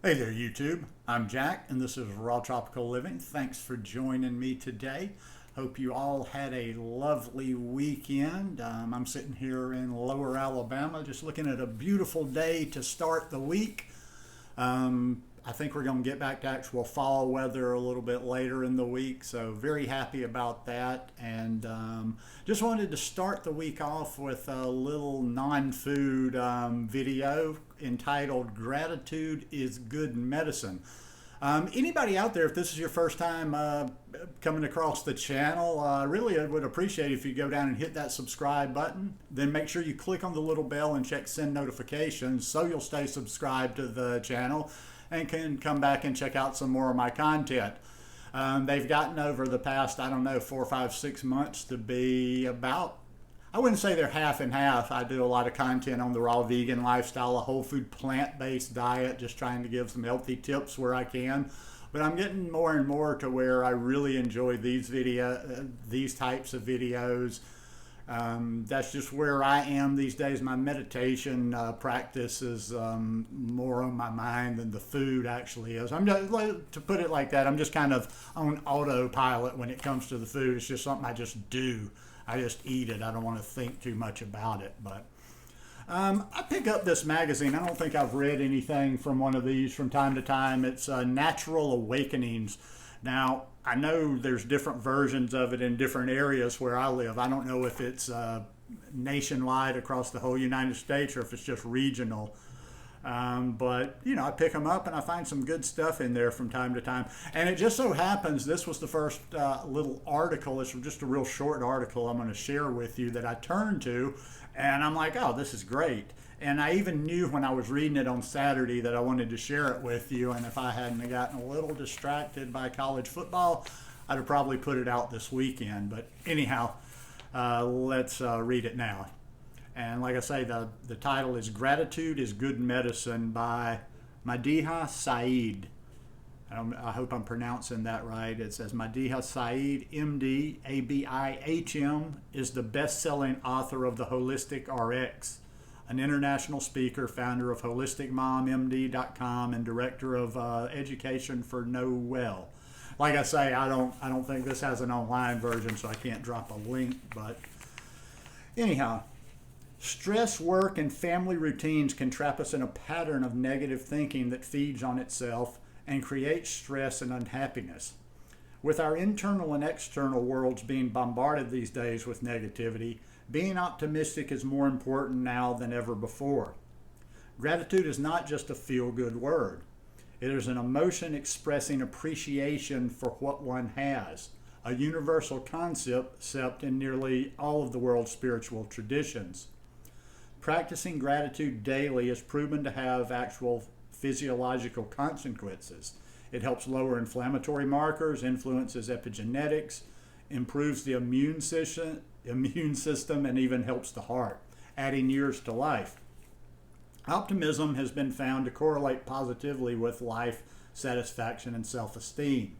Hey there, YouTube. I'm Jack, and this is Raw Tropical Living. Thanks for joining me today. Hope you all had a lovely weekend. I'm sitting here in Lower Alabama, just looking at a beautiful day to start the week. I think we're going to get back to actual fall weather a little bit later in the week, so very happy about that. And just wanted to start the week off with a little non-food video entitled "Gratitude is Good Medicine." Anybody out there, if this is your first time coming across the channel, really I would appreciate if you go down and hit that subscribe button. Then make sure you click on the little bell and check send notifications so you'll stay subscribed to the channel and can come back and check out some more of my content. They've gotten over the past, I don't know, 4, 5, 6 months to be about, I wouldn't say they're half and half. I do a lot of content on the raw vegan lifestyle, a whole food plant-based diet, just trying to give some healthy tips where I can. But I'm getting more and more to where I really enjoy these types of videos. That's just where I am these days. My meditation practice is more on my mind than the food actually is. I'm just, to put it like that, I'm just kind of on autopilot when it comes to the food. It's just something I just do. I just eat it. I don't want to think too much about it. But I pick up this magazine. I don't think I've read anything from one of these from time to time. It's Natural Awakenings. Now, I know there's different versions of it in different areas where I live. I don't know if it's nationwide across the whole United States or if it's just regional. But, you know, I pick them up and I find some good stuff in there from time to time. And it just so happens this was the first little article. It's just a real short article I'm going to share with you that I turned to. And I'm like, oh, this is great. And I even knew when I was reading it on Saturday that I wanted to share it with you. And if I hadn't gotten a little distracted by college football, I'd have probably put it out this weekend. But anyhow, let's read it now. And like I say, the title is Gratitude is Good Medicine by Madiha Saeed. I hope I'm pronouncing that right. It says Madiha Saeed, MD, ABIHM, is the best-selling author of The Holistic RX, an international speaker, founder of HolisticMomMD.com, and director of education for Know Well. Like I say, I don't think this has an online version, so I can't drop a link. But anyhow, stress, work, and family routines can trap us in a pattern of negative thinking that feeds on itself and creates stress and unhappiness. With our internal and external worlds being bombarded these days with negativity, being optimistic is more important now than ever before. Gratitude is not just a feel-good word. It is an emotion expressing appreciation for what one has, a universal concept in nearly all of the world's spiritual traditions. Practicing gratitude daily is proven to have actual physiological consequences. It helps lower inflammatory markers, influences epigenetics, improves the immune system, and even helps the heart, adding years to life. Optimism has been found to correlate positively with life satisfaction and self-esteem.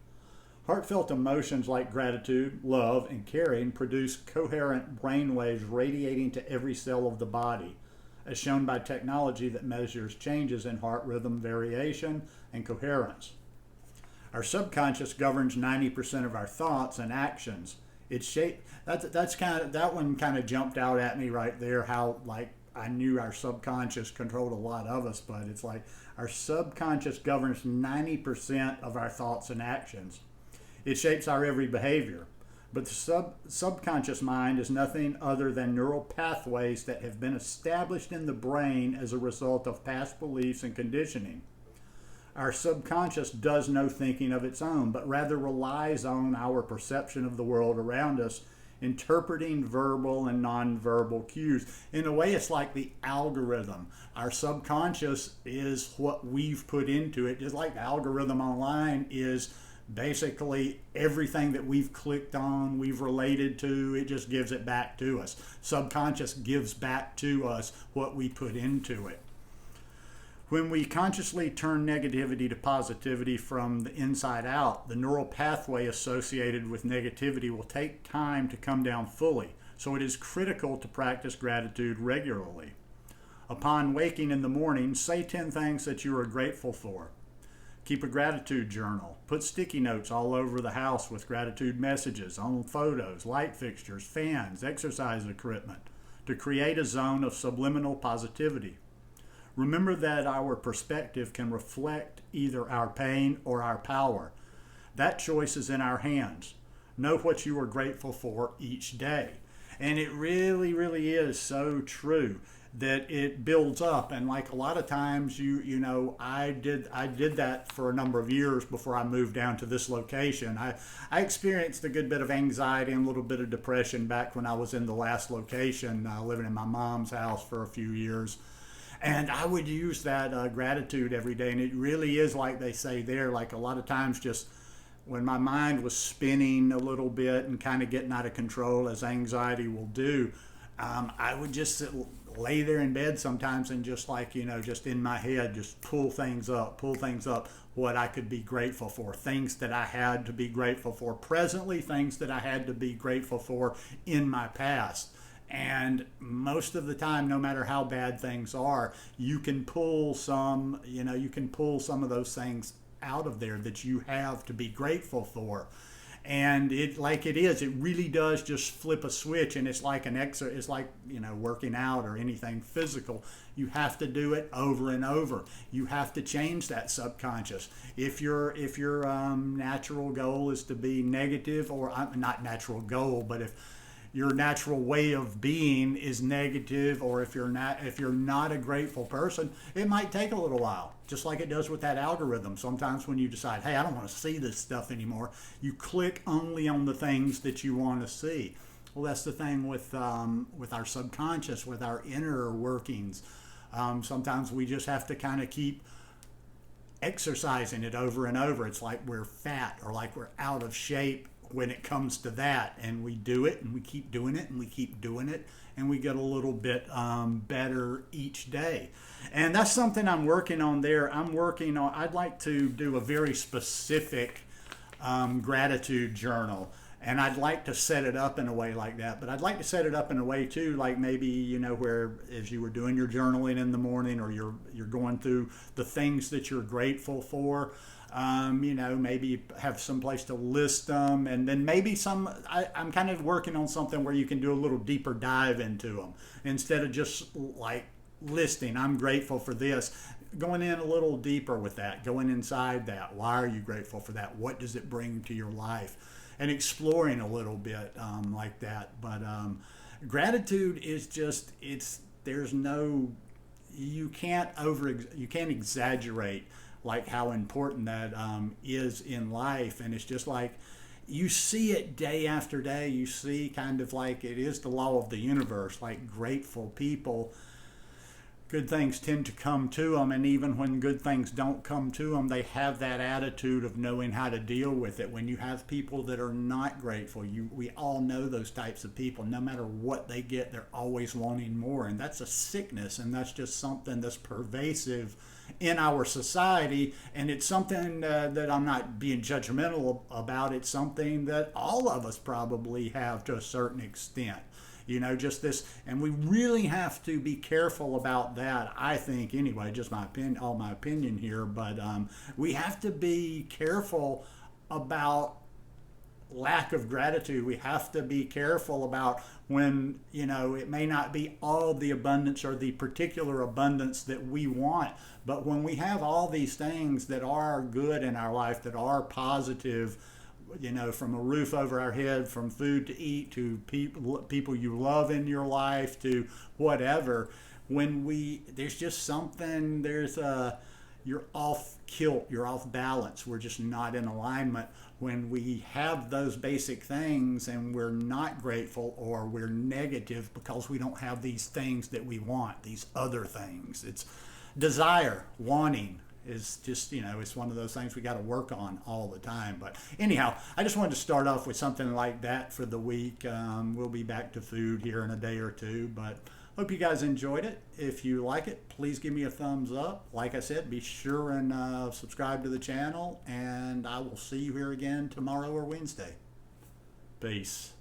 Heartfelt emotions like gratitude, love, and caring produce coherent brain waves radiating to every cell of the body, as shown by technology that measures changes in heart rhythm variation and coherence. Our subconscious governs 90% of our thoughts and actions. That one kind of jumped out at me right there, how like I knew our subconscious controlled a lot of us, but it's like our subconscious governs 90% of our thoughts and actions. It shapes our every behavior. But the subconscious mind is nothing other than neural pathways that have been established in the brain as a result of past beliefs and conditioning. Our subconscious does no thinking of its own, but rather relies on our perception of the world around us, interpreting verbal and nonverbal cues. In a way, it's like the algorithm. Our subconscious is what we've put into it, just like the algorithm online is basically everything that we've clicked on, we've related to, it just gives it back to us. Subconscious gives back to us what we put into it. When we consciously turn negativity to positivity from the inside out, the neural pathway associated with negativity will take time to come down fully, so it is critical to practice gratitude regularly. Upon waking in the morning, say 10 things that you are grateful for. Keep a gratitude journal. Put sticky notes all over the house with gratitude messages on photos, light fixtures, fans, exercise equipment to create a zone of subliminal positivity. Remember that our perspective can reflect either our pain or our power. That choice is in our hands. Know what you are grateful for each day. And it really, really is so true that it builds up. And like a lot of times, I did that for a number of years before I moved down to this location. I experienced a good bit of anxiety and a little bit of depression back when I was in the last location, living in my mom's house for a few years. And I would use that gratitude every day. And it really is like they say there, like a lot of times just when my mind was spinning a little bit and kind of getting out of control, as anxiety will do, I would just lay there in bed sometimes and just just in my head, just pull things up, what I could be grateful for, things that I had to be grateful for presently, things that I had to be grateful for in my past. And most of the time, no matter how bad things are, you can pull some of those things out of there that you have to be grateful for. And it really does just flip a switch. And it's like it's like working out or anything physical. You have to do it over and over. You have to change that subconscious. If your natural goal is to be negative, or not natural goal, but if your natural way of being is negative, or if you're not a grateful person, it might take a little while, just like it does with that algorithm. Sometimes when you decide, hey, I don't want to see this stuff anymore, you click only on the things that you want to see. Well, that's the thing with our subconscious, with our inner workings. Sometimes we just have to kind of keep exercising it over and over. It's like we're fat or like we're out of shape when it comes to that, and we do it and we keep doing it and we keep doing it, and we get a little bit better each day. And that's something I'm working on there. I'd like to do a very specific gratitude journal, and I'd like to set it up in a way like that. But I'd like to set it up in a way too, like maybe where as you were doing your journaling in the morning, or you're going through the things that you're grateful for, maybe have some place to list them, and then maybe I'm kind of working on something where you can do a little deeper dive into them instead of just like listing, I'm grateful for this, going in a little deeper with that, going inside that. Why are you grateful for that? What does it bring to your life? And exploring a little bit like that. But gratitude is just, you can't exaggerate like how important that is in life. And it's just like you see it day after day. You see kind of like it is the law of the universe, like grateful people, good things tend to come to them. And even when good things don't come to them, they have that attitude of knowing how to deal with it. When you have people that are not grateful, we all know those types of people. No matter what they get, they're always wanting more. And that's a sickness, and that's just something that's pervasive in our society. And it's something that I'm not being judgmental about. It's something that all of us probably have to a certain extent. Just this, and we really have to be careful about that, I think, anyway, just my opinion here, but we have to be careful about lack of gratitude. We have to be careful about when, it may not be all the abundance or the particular abundance that we want, but when we have all these things that are good in our life, that are positive, from a roof over our head, from food to eat, to people you love in your life, to whatever, there's just something, you're off kilt, you're off balance, we're just not in alignment when we have those basic things and we're not grateful, or we're negative because we don't have these things that we want, these other things. It's desire, wanting, is just, it's one of those things we got to work on all the time. But anyhow, I just wanted to start off with something like that for the week. We'll be back to food here in a day or two, but hope you guys enjoyed it. If you like it, please give me a thumbs up. Like I said, be sure and subscribe to the channel, and I will see you here again tomorrow or Wednesday. Peace.